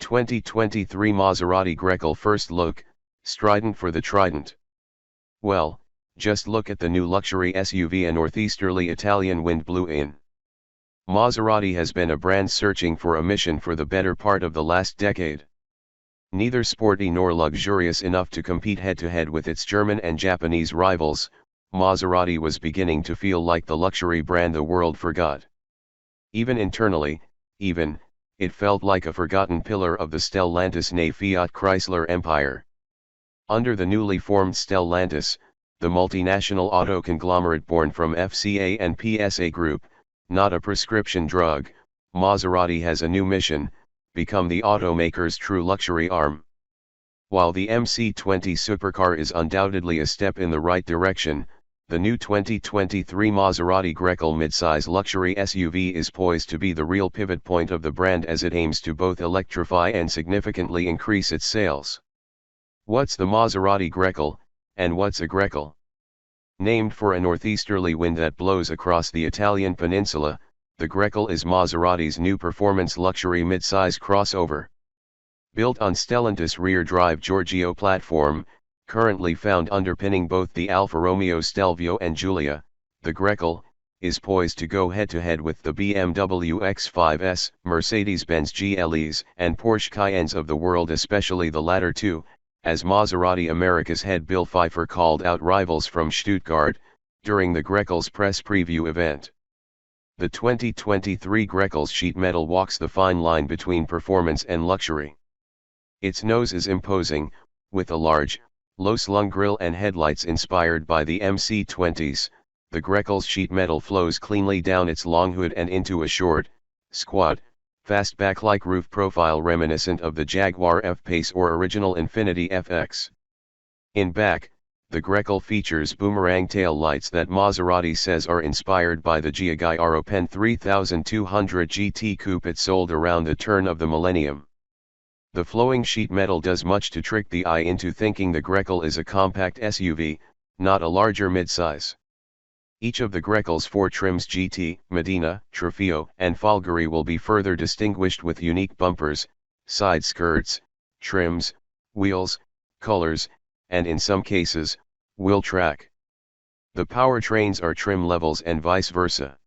2023 Maserati Grecale first look, strident for the trident. Well, just look at the new luxury SUV a northeasterly Italian wind blew in. Maserati has been a brand searching for a mission for the better part of the last decade. Neither sporty nor luxurious enough to compete head-to-head with its German and Japanese rivals, Maserati was beginning to feel like the luxury brand the world forgot. Even internally, it felt like a forgotten pillar of the Stellantis nay Fiat Chrysler empire. Under the newly formed Stellantis, the multinational auto conglomerate born from FCA and PSA Group, not a prescription drug, Maserati has a new mission: become the automaker's true luxury arm. While the MC20 supercar is undoubtedly a step in the right direction, the new 2023 Maserati Grecale midsize luxury SUV is poised to be the real pivot point of the brand as it aims to both electrify and significantly increase its sales. What's the Maserati Grecale, and what's a Grecale? Named for a northeasterly wind that blows across the Italian peninsula, the Grecale is Maserati's new performance luxury midsize crossover. Built on Stellantis rear-drive Giorgio platform, currently found underpinning both the Alfa Romeo Stelvio and Giulia, the Grecale is poised to go head-to-head with the BMW X5s, Mercedes-Benz GLEs, and Porsche Cayennes of the world, especially the latter two, as Maserati America's head Bill Pfeiffer called out rivals from Stuttgart during the Grecale's press preview event. The 2023 Grecale's sheet metal walks the fine line between performance and luxury. Its nose is imposing, with a large, low-slung grille and headlights inspired by the MC20s. The Grecale's sheet metal flows cleanly down its long hood and into a short, squat, fastback-like roof profile reminiscent of the Jaguar F-Pace or original Infiniti FX. In back, the Grecale features boomerang tail lights that Maserati says are inspired by the Giugiaro Pen 3200 GT coupe it sold around the turn of the millennium. The flowing sheet metal does much to trick the eye into thinking the Grecale is a compact SUV, not a larger midsize. Each of the Grecale's four trims GT, Medina, Trofeo, and Folgore will be further distinguished with unique bumpers, side skirts, trims, wheels, colors, and in some cases, wheel track. The powertrains are trim levels and vice versa.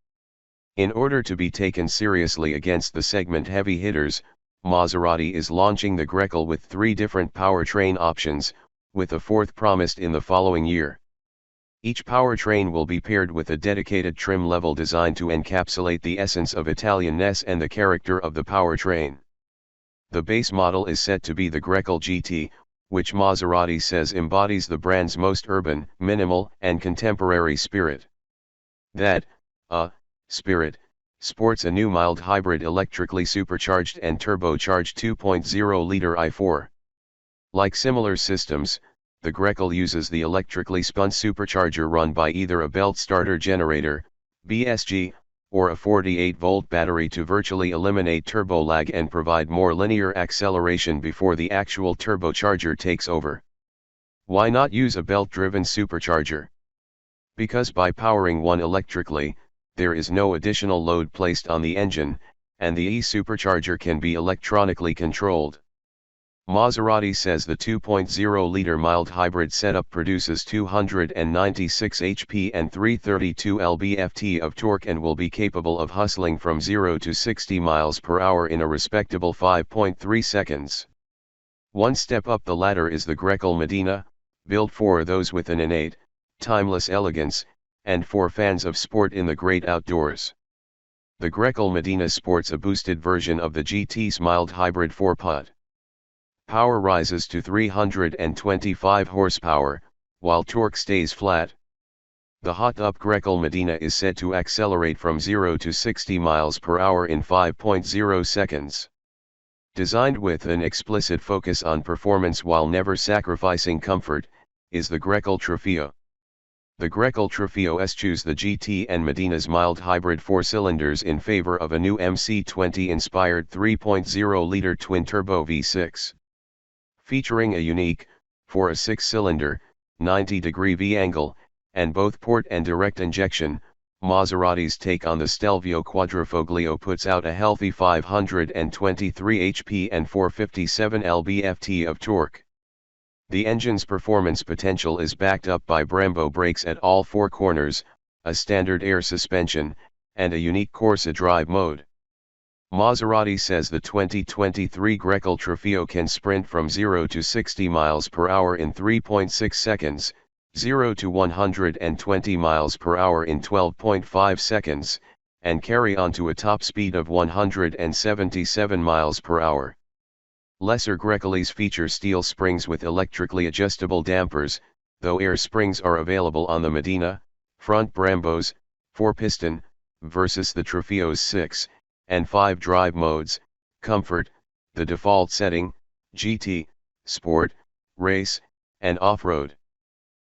In order to be taken seriously against the segment heavy hitters, Maserati is launching the Grecale with 3 different powertrain options, with a fourth promised in the following year. Each powertrain will be paired with a dedicated trim level designed to encapsulate the essence of Italianness and the character of the powertrain. The base model is set to be the Grecale GT, which Maserati says embodies the brand's most urban, minimal, and contemporary spirit. That spirit sports a new mild hybrid electrically supercharged and turbocharged 2.0-liter i4. Like similar systems, the Grecale uses the electrically spun supercharger run by either a belt starter generator, BSG, or a 48-volt battery to virtually eliminate turbo lag and provide more linear acceleration before the actual turbocharger takes over. Why not use a belt-driven supercharger? Because by powering one electrically, there is no additional load placed on the engine, and the e-supercharger can be electronically controlled. Maserati says the 2.0-liter mild hybrid setup produces 296 HP and 332 lb-ft of torque and will be capable of hustling from 0 to 60 miles per hour in a respectable 5.3 seconds. One step up the ladder is the Grecale Medina, built for those with an innate, timeless elegance, and for fans of sport in the great outdoors. The Grecale Medina sports a boosted version of the GT's mild hybrid 4-pot. Power rises to 325 horsepower, while torque stays flat. The hot-up Grecale Medina is said to accelerate from 0 to 60 miles per hour in 5.0 seconds. Designed with an explicit focus on performance while never sacrificing comfort, is the Grecale Trofeo. The Grecale Trofeo eschews the GT and Medina's mild hybrid 4-cylinders in favor of a new MC20-inspired 3.0-liter twin-turbo V6. Featuring a unique, for a 6-cylinder, 90-degree V-angle, and both port and direct injection, Maserati's take on the Stelvio Quadrifoglio puts out a healthy 523 HP and 457 lb-ft of torque. The engine's performance potential is backed up by Brembo brakes at all four corners, a standard air suspension, and a unique Corsa drive mode. Maserati says the 2023 Grecale Trofeo can sprint from 0 to 60 miles per hour in 3.6 seconds, 0 to 120 miles per hour in 12.5 seconds, and carry on to a top speed of 177 miles per hour. Lesser Grecales feature steel springs with electrically adjustable dampers, though air springs are available on the Medina, front Brembos, 4-piston, versus the Trofeo's 6 and 5 drive modes: Comfort, the default setting, GT, Sport, Race, and Off-Road.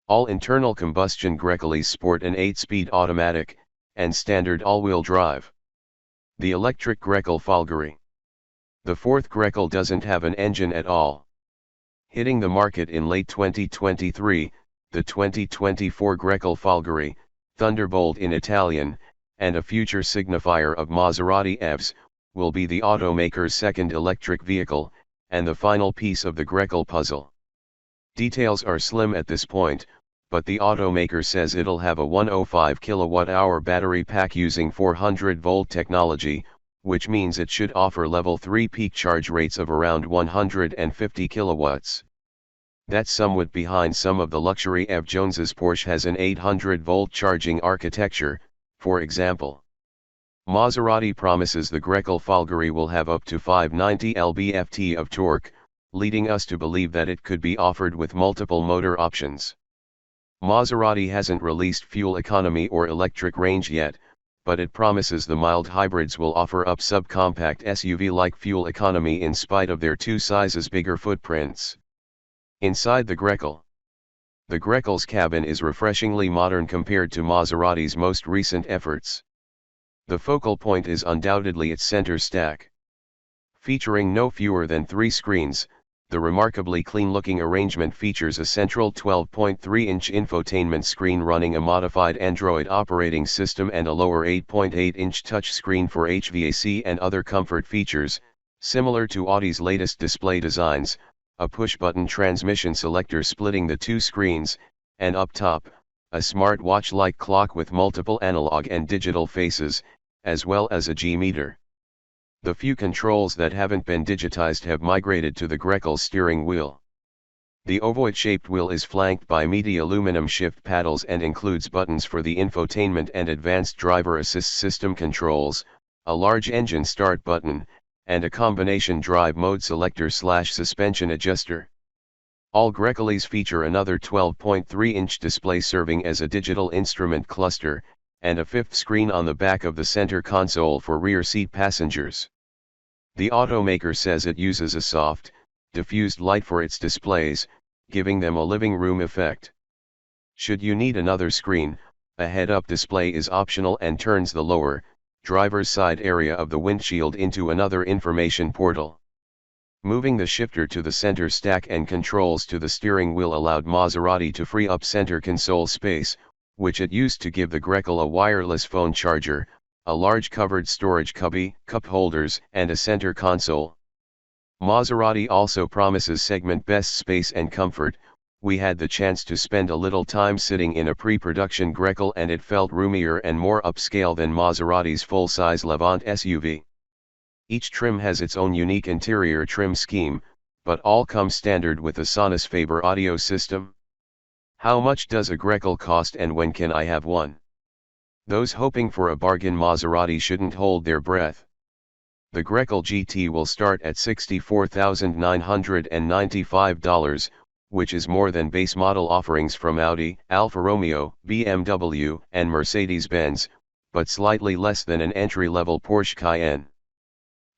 All internal combustion Grecales sport an 8-speed automatic, and standard all-wheel drive. The electric Grecale Folgore. The fourth Grecale doesn't have an engine at all. Hitting the market in late 2023, the 2024 Grecale Folgore, Thunderbolt in Italian, and a future signifier of Maserati EVs, will be the automaker's second electric vehicle, and the final piece of the Grecale puzzle. Details are slim at this point, but the automaker says it'll have a 105 kWh battery pack using 400-volt technology, which means it should offer level 3 peak charge rates of around 150 kilowatts. That's somewhat behind some of the luxury EV Jones's. Porsche has an 800-volt charging architecture, for example. Maserati promises the Grecale Folgore will have up to 590 lb-ft of torque, leading us to believe that it could be offered with multiple motor options. Maserati hasn't released fuel economy or electric range yet, but it promises the mild hybrids will offer up subcompact SUV-like fuel economy in spite of their 2 sizes bigger footprints. Inside the Grecale. The Grecale's cabin is refreshingly modern compared to Maserati's most recent efforts. The focal point is undoubtedly its center stack. Featuring no fewer than 3 screens, the remarkably clean-looking arrangement features a central 12.3-inch infotainment screen running a modified Android operating system and a lower 8.8-inch touchscreen for HVAC and other comfort features, similar to Audi's latest display designs, a push-button transmission selector splitting the 2 screens, and up top, a smartwatch-like clock with multiple analog and digital faces, as well as a G-meter. The few controls that haven't been digitized have migrated to the Grecale steering wheel. The ovoid-shaped wheel is flanked by meaty aluminum shift paddles and includes buttons for the infotainment and advanced driver assist system controls, a large engine start button, and a combination drive mode selector/suspension adjuster. All Grecales feature another 12.3-inch display serving as a digital instrument cluster, and a 5th screen on the back of the center console for rear seat passengers. The automaker says it uses a soft, diffused light for its displays, giving them a living room effect. Should you need another screen, a head-up display is optional and turns the lower, driver's side area of the windshield into another information portal. Moving the shifter to the center stack and controls to the steering wheel allowed Maserati to free up center console space, which it used to give the Grecale a wireless phone charger, a large covered storage cubby, cup holders, and a center console. Maserati also promises segment best space and comfort. We had the chance to spend a little time sitting in a pre-production Grecale and it felt roomier and more upscale than Maserati's full-size Levante SUV. Each trim has its own unique interior trim scheme, but all come standard with the Sonos Faber audio system. How much does a Grecale cost and when can I have one? Those hoping for a bargain Maserati shouldn't hold their breath. The Grecale GT will start at $64,995, which is more than base model offerings from Audi, Alfa Romeo, BMW, and Mercedes-Benz, but slightly less than an entry-level Porsche Cayenne.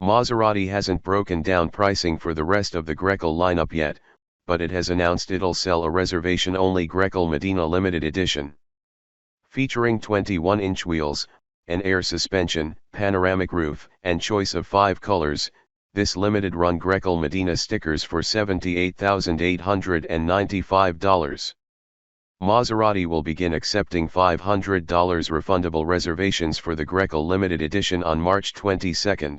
Maserati hasn't broken down pricing for the rest of the Grecale lineup yet, but it has announced it'll sell a reservation-only Grecale Medina limited edition. Featuring 21-inch wheels, an air suspension, panoramic roof, and choice of 5 colors, this limited-run Grecale Medina stickers for $78,895. Maserati will begin accepting $500 refundable reservations for the Grecale limited edition on March 22.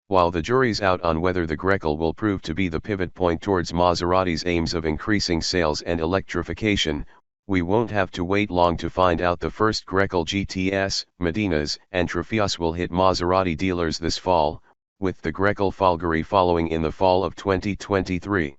While the jury's out on whether the Grecale will prove to be the pivot point towards Maserati's aims of increasing sales and electrification, we won't have to wait long to find out. The first Grecale GTS, Medinas, and Trofeos will hit Maserati dealers this fall, with the Grecale Folgore following in the fall of 2023.